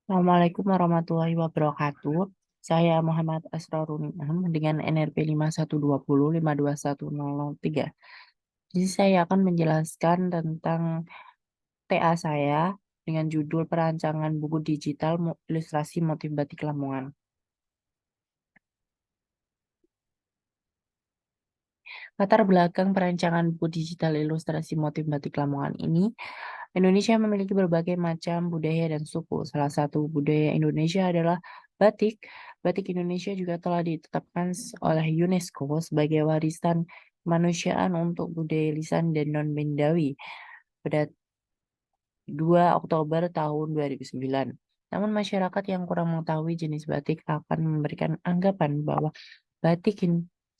Assalamualaikum warahmatullahi wabarakatuh. Saya Muhammad Asrorun dengan NRP 5120521003. Jadi saya akan menjelaskan tentang TA saya dengan judul perancangan buku digital ilustrasi motif batik Lamongan. Latar belakang perancangan buku digital ilustrasi motif batik Lamongan ini, Indonesia memiliki berbagai macam budaya dan suku. Salah satu budaya Indonesia adalah batik. Batik Indonesia juga telah ditetapkan oleh UNESCO sebagai warisan kemanusiaan untuk budaya lisan dan non-bendawi pada 2 Oktober tahun 2009. Namun masyarakat yang kurang mengetahui jenis batik akan memberikan anggapan bahwa batik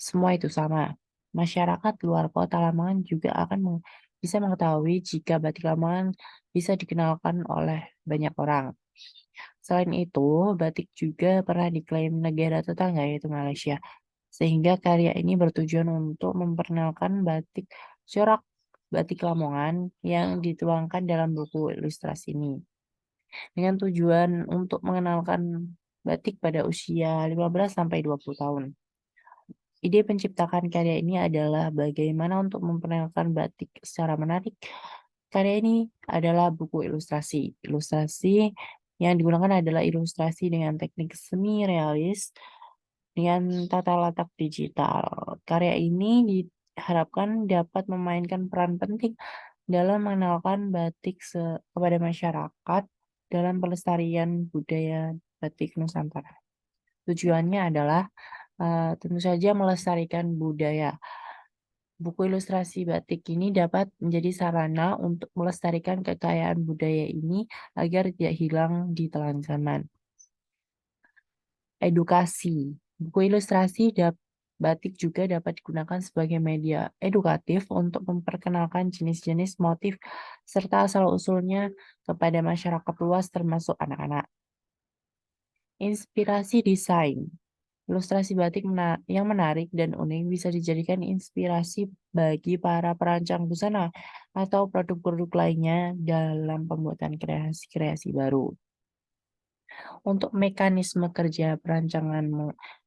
semua itu sama. Masyarakat luar kota Lamongan juga akan bisa mengetahui jika batik Lamongan bisa dikenalkan oleh banyak orang. Selain itu, batik juga pernah diklaim negara tetangga yaitu Malaysia. Sehingga karya ini bertujuan untuk memperkenalkan batik corak batik Lamongan yang dituangkan dalam buku ilustrasi ini. Dengan tujuan untuk mengenalkan batik pada usia 15 sampai 20 tahun. Ide penciptakan karya ini adalah bagaimana untuk memperkenalkan batik secara menarik. Karya ini adalah buku ilustrasi. Ilustrasi yang digunakan adalah ilustrasi dengan teknik semi realis dengan tata letak digital. Karya ini diharapkan dapat memainkan peran penting dalam mengenalkan batik kepada masyarakat dalam pelestarian budaya batik Nusantara. Tujuannya adalah tentu saja melestarikan budaya. Buku ilustrasi batik ini dapat menjadi sarana untuk melestarikan kekayaan budaya ini agar tidak hilang di telan zaman. Edukasi. Buku ilustrasi batik juga dapat digunakan sebagai media edukatif untuk memperkenalkan jenis-jenis motif serta asal-usulnya kepada masyarakat luas termasuk anak-anak. Inspirasi desain. Ilustrasi batik yang menarik dan unik bisa dijadikan inspirasi bagi para perancang busana atau produk-produk lainnya dalam pembuatan kreasi-kreasi baru. Untuk mekanisme kerja perancangan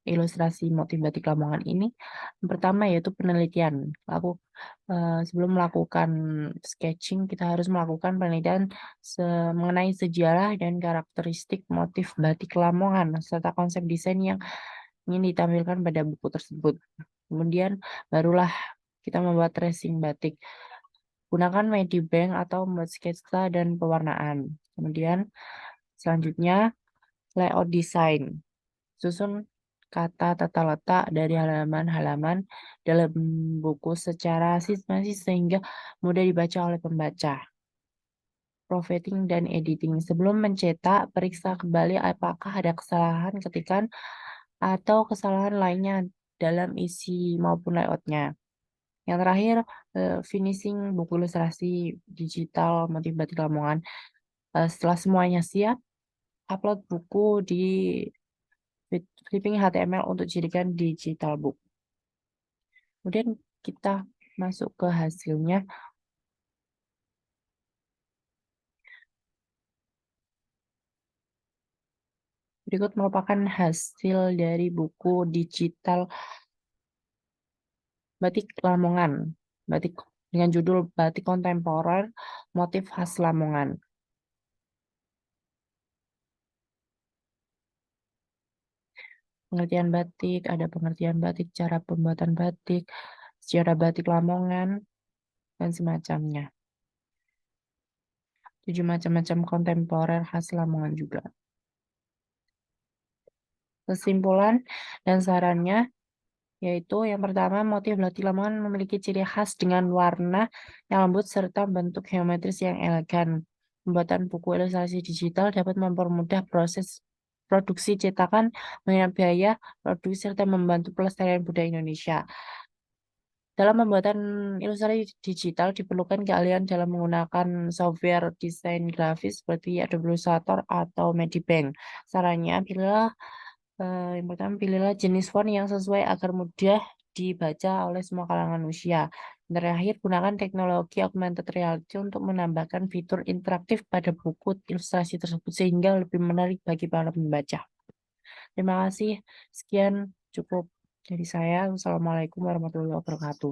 ilustrasi motif batik Lamongan ini, yang pertama yaitu penelitian. Sebelum melakukan sketching, kita harus melakukan penelitian mengenai sejarah dan karakteristik motif batik Lamongan serta konsep desain yang ingin ditampilkan pada buku tersebut. Kemudian barulah kita membuat tracing batik. Gunakan Medibank atau membuat sketsa dan pewarnaan. Kemudian selanjutnya layout design. Susun kata tata letak dari halaman-halaman dalam buku secara sistematis sehingga mudah dibaca oleh pembaca. Proofreading dan editing. Sebelum mencetak, periksa kembali apakah ada kesalahan ketikan atau kesalahan lainnya dalam isi maupun layoutnya. Yang terakhir, finishing buku ilustrasi digital motif batik Lamongan. Setelah semuanya siap, upload buku di Flipping HTML untuk dijadikan digital book. Kemudian kita masuk ke hasilnya. Berikut merupakan hasil dari buku digital batik Lamongan. Batik dengan judul Batik Kontemporer Motif Khas Lamongan. Pengertian batik, ada pengertian batik, cara pembuatan batik, sejarah batik Lamongan, dan semacamnya. 7 macam-macam kontemporer khas Lamongan juga. Kesimpulan dan sarannya yaitu yang pertama, motif batik Lamongan memiliki ciri khas dengan warna yang lembut serta bentuk geometris yang elegan. Pembuatan buku ilustrasi digital dapat mempermudah proses produksi cetakan, menghemat biaya produksi serta membantu pelestarian budaya Indonesia. Dalam pembuatan ilustrasi digital diperlukan keahlian dalam menggunakan software desain grafis seperti Adobe Illustrator atau Medibank. Sarannya, yang pertama, pilihlah jenis font yang sesuai agar mudah dibaca oleh semua kalangan usia. Terakhir, gunakan teknologi augmented reality untuk menambahkan fitur interaktif pada buku ilustrasi tersebut sehingga lebih menarik bagi para pembaca. Terima kasih. Sekian cukup dari saya. Wassalamualaikum warahmatullahi wabarakatuh.